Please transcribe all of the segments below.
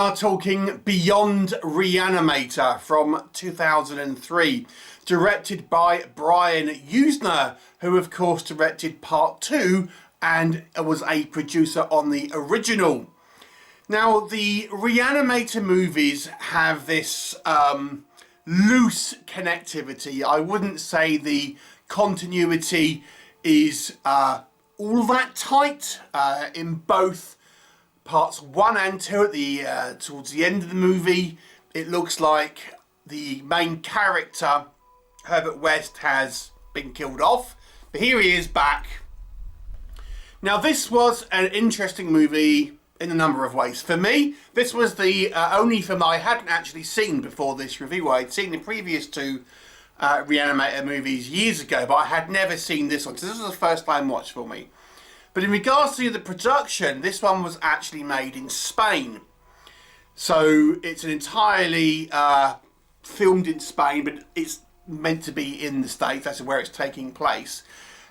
are talking Beyond Re-Animator from 2003, directed by Brian Usner, who of course directed part 2 and was a producer on the original. Now, the Re-Animator movies have this loose connectivity. I wouldn't say the continuity is all that tight in both parts 1 and 2. Towards the end of the movie, it looks like the main character, Herbert West, has been killed off, but here he is back. Now, this was an interesting movie in a number of ways. For me, this was the only film I hadn't actually seen before this review. I'd seen the previous two Re-Animator movies years ago, but I had never seen this one, so this was the first time watch for me. But in regards to the production, this one was actually made in Spain. So it's an entirely filmed in Spain, but it's meant to be in the States. That's where it's taking place.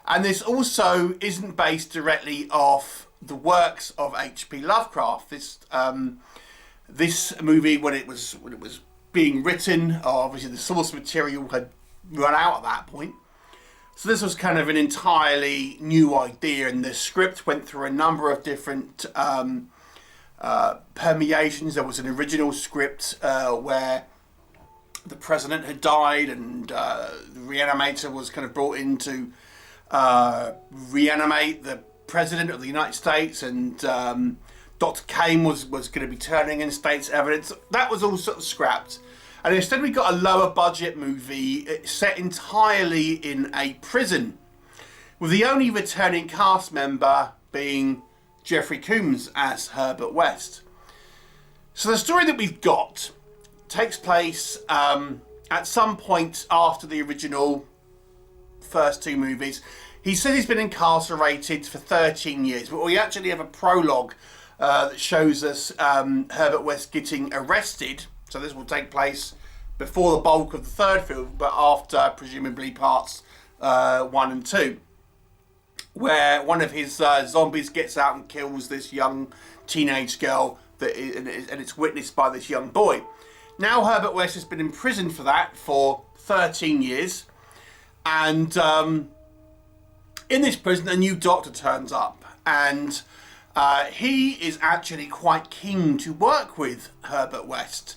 And this also isn't based directly off the works of H.P. Lovecraft. This movie, when it was being written, obviously the source material had run out at that point. So this was kind of an entirely new idea, and the script went through a number of different permeations. There was an original script where the president had died, and the Re-Animator was kind of brought in to reanimate the president of the United States, and Dr. Kane was going to be turning in state's evidence. That was all sort of scrapped. And instead we got a lower budget movie set entirely in a prison, with the only returning cast member being Jeffrey Combs as Herbert West. So the story that we've got takes place at some point after the original first two movies. He said he's been incarcerated for 13 years, but we actually have a prologue that shows us Herbert West getting arrested. So this will take place before the bulk of the third film, but after presumably parts 1 and 2, where one of his zombies gets out and kills this young teenage girl, and it's witnessed by this young boy. Now Herbert West has been imprisoned for that for 13 years, and in this prison a new doctor turns up, and he is actually quite keen to work with Herbert West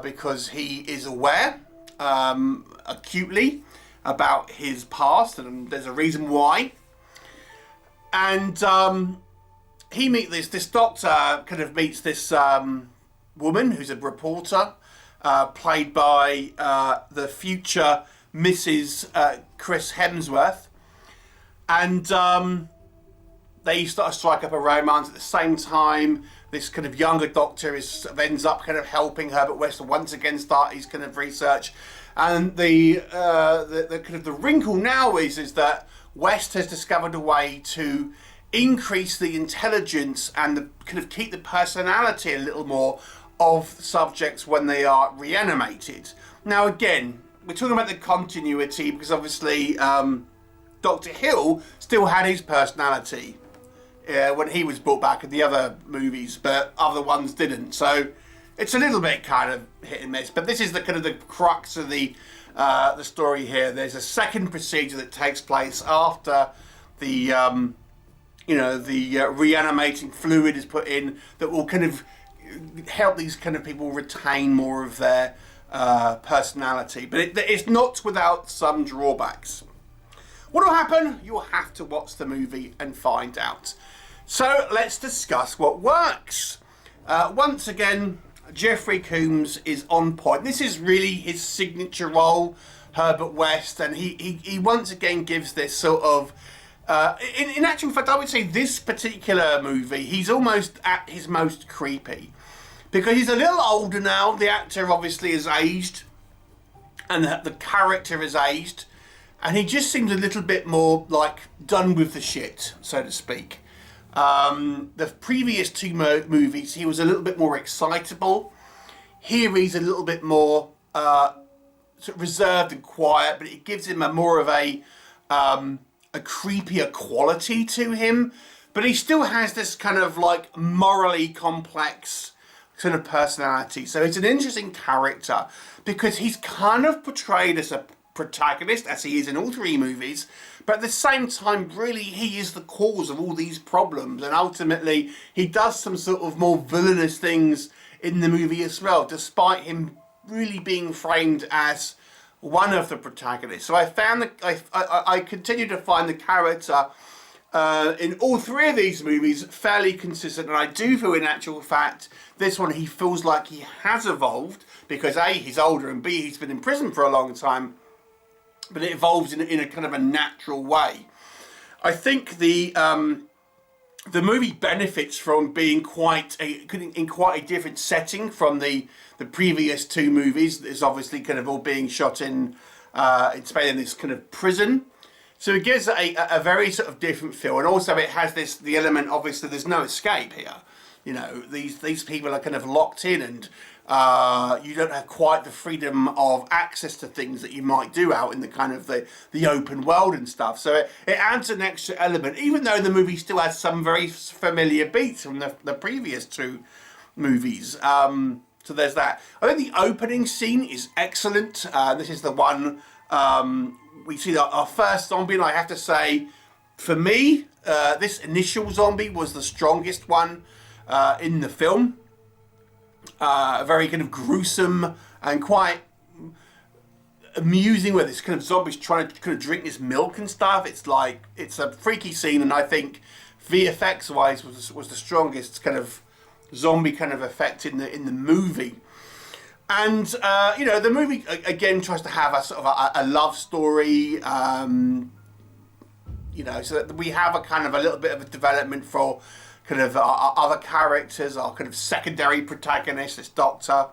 because he is aware acutely about his past, and there's a reason why. And he meets this doctor, kind of meets this woman who's a reporter, played by the future Mrs. Chris Hemsworth, and they start to strike up a romance. At the same time, this kind of younger doctor ends up kind of helping Herbert West to once again start his kind of research. And the kind of the wrinkle now is that West has discovered a way to increase the intelligence and kind of keep the personality a little more of subjects when they are reanimated. Now again, we're talking about the continuity because obviously Dr. Hill still had his personality when he was brought back in the other movies, but other ones didn't. So it's a little bit kind of hit and miss. But this is the kind of the crux of the story here. There's a second procedure that takes place after the reanimating fluid is put in that will kind of help these kind of people retain more of their personality. But it's not without some drawbacks. What will happen? You'll have to watch the movie and find out. So let's discuss what works. Once again, Jeffrey Combs is on point. This is really his signature role, Herbert West, and he once again gives this sort of in actual fact, I would say this particular movie, he's almost at his most creepy, because he's a little older now. The actor obviously has aged, and the character has aged, and he just seems a little bit more like done with the shit, so to speak. The previous two movies, he was a little bit more excitable. Here he's a little bit more sort of reserved and quiet, but it gives him more of a creepier quality to him. But he still has this kind of like morally complex sort of personality. So he's an interesting character because he's kind of portrayed as a protagonist, as he is in all three movies, but at the same time, really, he is the cause of all these problems, and ultimately, he does some sort of more villainous things in the movie as well, despite him really being framed as one of the protagonists. So I found that I continue to find the character in all three of these movies fairly consistent, and I do feel in actual fact this one he feels like he has evolved because A, he's older, and B, he's been in prison for a long time, but it evolves in a kind of a natural way. I think the movie benefits from being in quite a different setting from the previous two movies. It's obviously kind of all being shot in Spain in this kind of prison. So it gives a very sort of different feel, and also it has the element, obviously there's no escape here. You know, these people are kind of locked in, and you don't have quite the freedom of access to things that you might do out in the kind of the open world and stuff. So it adds an extra element, even though the movie still has some very familiar beats from the previous two movies. So there's that. I think the opening scene is excellent. This is the one we see our first zombie, and I have to say, for me, this initial zombie was the strongest one in the film. Very kind of gruesome and quite amusing, where this kind of zombie's trying to kind of drink this milk and stuff. It's a freaky scene, and I think VFX wise was the strongest kind of zombie kind of effect in the movie. And you know, the movie again tries to have a sort of a love story, you know, so that we have a kind of a little bit of a development for kind of our other characters, our kind of secondary protagonist, this doctor,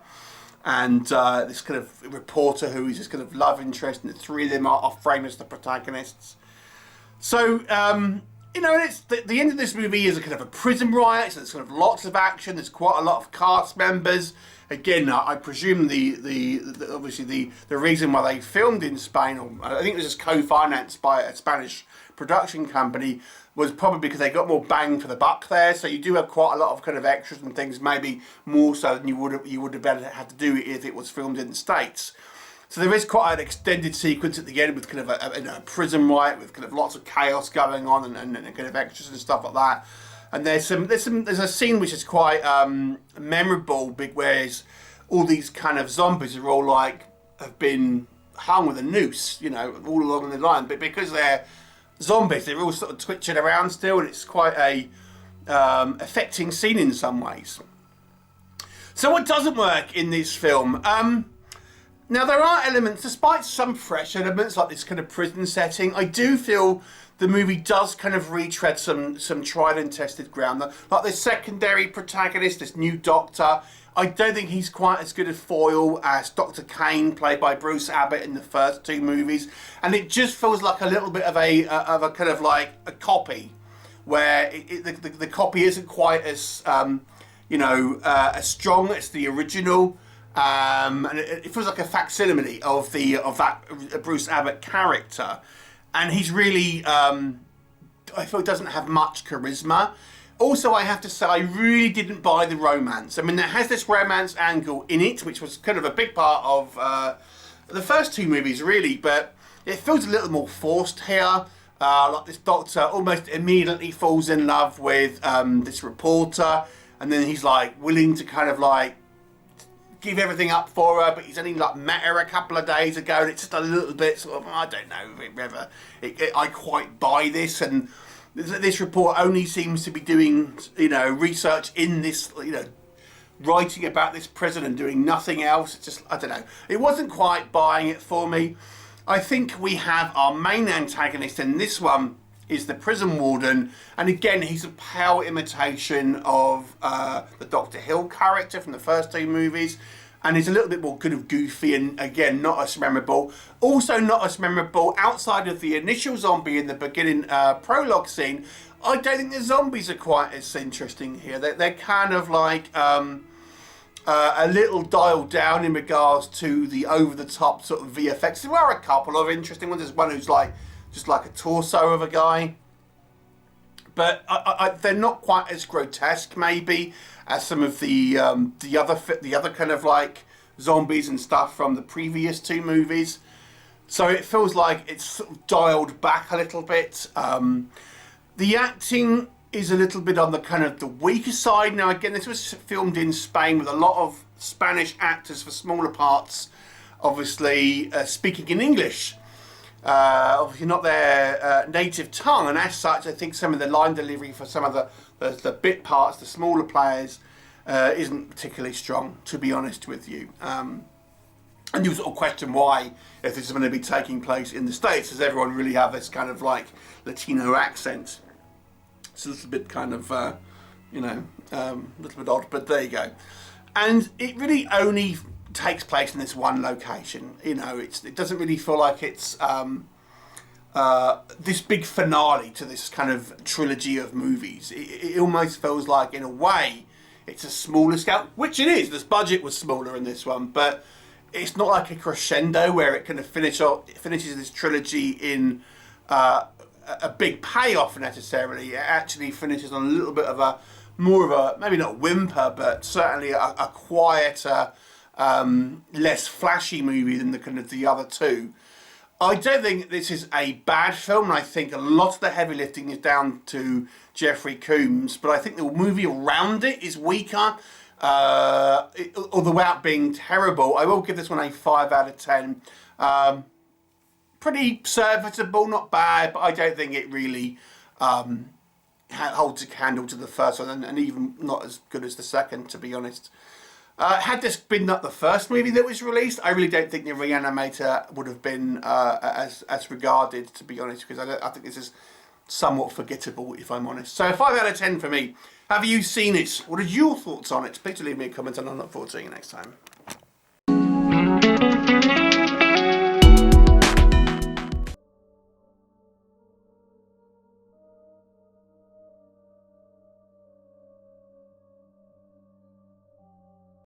and this kind of reporter who is this kind of love interest, and the three of them are framed as the protagonists. So, you know, it's the end of this movie is a kind of a prison riot, so there's kind of lots of action, there's quite a lot of cast members. Again, I presume obviously the reason why they filmed in Spain, or I think it was just co-financed by a Spanish production company, was probably because they got more bang for the buck there. So you do have quite a lot of kind of extras and things, maybe more so than you would have had to do if it was filmed in the States. So there is quite an extended sequence at the end with kind of a prison riot with kind of lots of chaos going on and kind of extras and stuff like that. And there's a scene which is quite memorable, whereas all these kind of zombies are all like have been hung with a noose, you know, all along the line. But because they're zombies, they're all sort of twitching around still, and it's quite a affecting scene in some ways. So what doesn't work in this film? Now there are elements, despite some fresh elements like this kind of prison setting, I do feel the movie does kind of retread some tried and tested ground. Like the secondary protagonist, this new doctor, I don't think he's quite as good a foil as Dr. Kane, played by Bruce Abbott in the first two movies, and it just feels like a little bit of a kind of like a copy, where the copy isn't quite as you know, as strong as the original, and it feels like a facsimile of that Bruce Abbott character. And he's really, I feel, doesn't have much charisma. Also, I have to say, I really didn't buy the romance. I mean, there has this romance angle in it, which was kind of a big part of the first two movies, really, but it feels a little more forced here. Like this doctor almost immediately falls in love with this reporter, and then he's like willing to kind of like give everything up for her, but he's only like met her a couple of days ago, and it's just a little bit sort of, I don't know whether I quite buy this. And this report only seems to be doing, you know, research in this, you know, writing about this prison and doing nothing else. It's just, I don't know, it wasn't quite buying it for me. I think we have our main antagonist, and this one is the prison warden, and again he's a pale imitation of the Dr. Hill character from the first two movies, and he's a little bit more kind of goofy, and again not as memorable. Also not as memorable outside of the initial zombie in the beginning prologue scene. I don't think the zombies are quite as interesting here. They're kind of like a little dialed down in regards to the over-the-top sort of VFX. There are a couple of interesting ones. There's one who's like just like a torso of a guy, but they're not quite as grotesque maybe as some of the other kind of like zombies and stuff from the previous two movies. So it feels like it's sort of dialed back a little bit. The acting is a little bit on the kind of the weaker side. Now again, this was filmed in Spain with a lot of Spanish actors for smaller parts, obviously speaking in English. Obviously not their native tongue, and as such I think some of the line delivery for some of the bit parts, the smaller players, isn't particularly strong, to be honest with you. And you sort of question why, if this is going to be taking place in the States, does everyone really have this kind of like Latino accent? It's a little bit kind of, a little bit odd, but there you go. And it really only takes place in this one location. You know, it doesn't really feel like it's this big finale to this kind of trilogy of movies. It almost feels like, in a way, it's a smaller scale, which it is. This budget was smaller in this one, but it's not like a crescendo where it kind of finishes this trilogy in a big payoff necessarily. It actually finishes on a little bit of a more of a, maybe not whimper, but certainly a quieter, less flashy movie than the kind of the other two. I don't think this is a bad film, and I think a lot of the heavy lifting is down to Jeffrey Combs, but I think the movie around it is weaker. Although without being terrible, I will give this one a 5 out of 10. Pretty serviceable, not bad, but I don't think it really holds a candle to the first one, and even not as good as the second, to be honest. Had this been not the first movie that was released, I really don't think the Re-Animator would have been as regarded, to be honest, because I think this is somewhat forgettable, if I'm honest. So 5 out of 10 for me. Have you seen it? What are your thoughts on it? Please leave me a comment, and I look forward to seeing you next time.